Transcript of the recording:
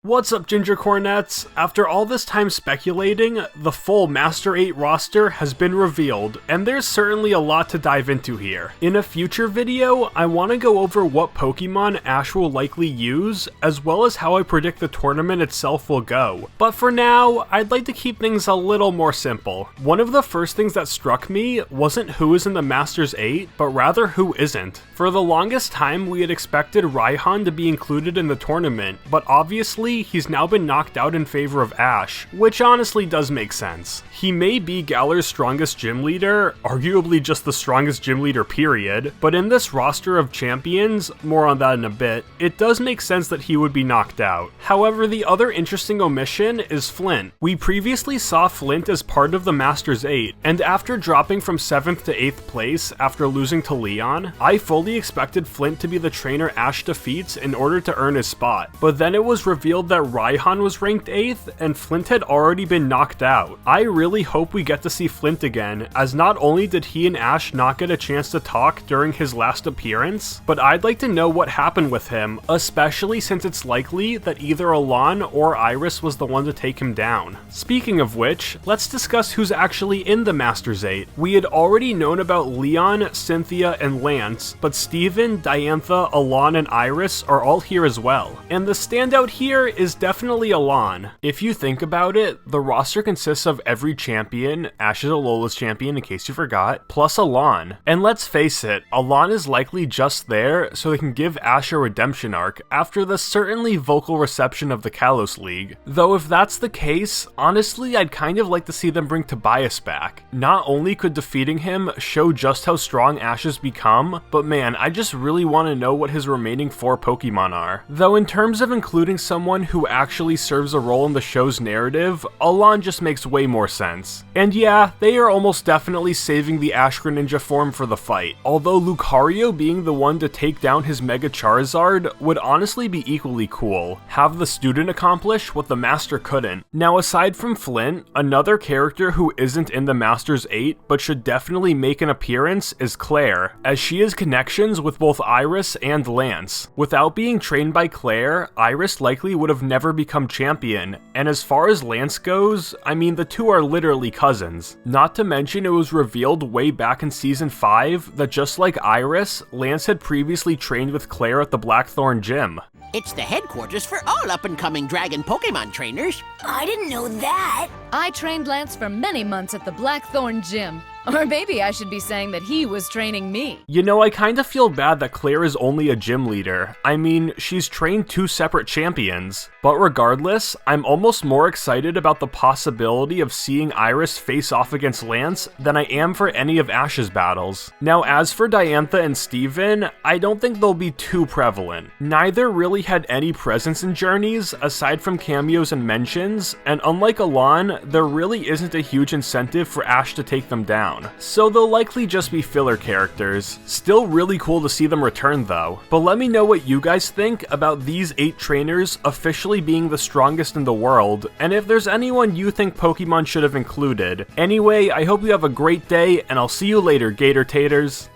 What's up, Ginger Cornets? After all this time speculating, the full Master 8 roster has been revealed, and there's certainly a lot to dive into here. In a future video, I want to go over what Pokemon Ash will likely use, as well as how I predict the tournament itself will go. But for now, I'd like to keep things a little more simple. One of the first things that struck me wasn't who is in the Masters 8, but rather who isn't. For the longest time, we had expected Raihan to be included in the tournament, but obviously, he's now been knocked out in favor of Ash, which honestly does make sense. He may be Galar's strongest gym leader, arguably just the strongest gym leader period, but in this roster of champions, more on that in a bit, it does make sense that he would be knocked out. However, the other interesting omission is Flint. We previously saw Flint as part of the Masters 8, and after dropping from 7th to 8th place after losing to Leon, I fully expected Flint to be the trainer Ash defeats in order to earn his spot, but then it was revealed that Raihan was ranked 8th, and Flint had already been knocked out. I really hope we get to see Flint again, as not only did he and Ash not get a chance to talk during his last appearance, but I'd like to know what happened with him, especially since it's likely that either Alain or Iris was the one to take him down. Speaking of which, let's discuss who's actually in the Masters 8. We had already known about Leon, Cynthia, and Lance, but Steven, Diantha, Alain, and Iris are all here as well. And the standout here is definitely Alain. If you think about it, the roster consists of every champion, Ash is Alola's champion in case you forgot, plus Alain. And let's face it, Alain is likely just there so they can give Ash a redemption arc after the certainly vocal reception of the Kalos League. Though if that's the case, honestly I'd kind of like to see them bring Tobias back. Not only could defeating him show just how strong Ash has become, but man, I just really want to know what his remaining 4 Pokemon are. Though in terms of including someone who actually serves a role in the show's narrative, Alain just makes way more sense. And yeah, they are almost definitely saving the Ash Greninja form for the fight, although Lucario being the one to take down his Mega Charizard would honestly be equally cool. Have the student accomplish what the master couldn't. Now aside from Flint, another character who isn't in the Masters 8 but should definitely make an appearance is Claire, as she has connections with both Iris and Lance. Without being trained by Claire, Iris likely would have never become champion, and as far as Lance goes, I mean the two are literally cousins. Not to mention it was revealed way back in season 5 that just like Iris, Lance had previously trained with Claire at the Blackthorn gym. It's the headquarters for all up-and-coming dragon Pokemon trainers. I didn't know that. I trained Lance for many months at the Blackthorn gym. Or maybe I should be saying that he was training me. You know, I kinda feel bad that Claire is only a gym leader. I mean, she's trained 2 separate champions. But regardless, I'm almost more excited about the possibility of seeing Iris face off against Lance than I am for any of Ash's battles. Now, as for Diantha and Steven, I don't think they'll be too prevalent. Neither really had any presence in Journeys, aside from cameos and mentions, and unlike Alain, there really isn't a huge incentive for Ash to take them down. So they'll likely just be filler characters. Still really cool to see them return though. But let me know what you guys think about these 8 trainers officially being the strongest in the world, and if there's anyone you think Pokemon should have included. Anyway, I hope you have a great day, and I'll see you later, Gator Taters.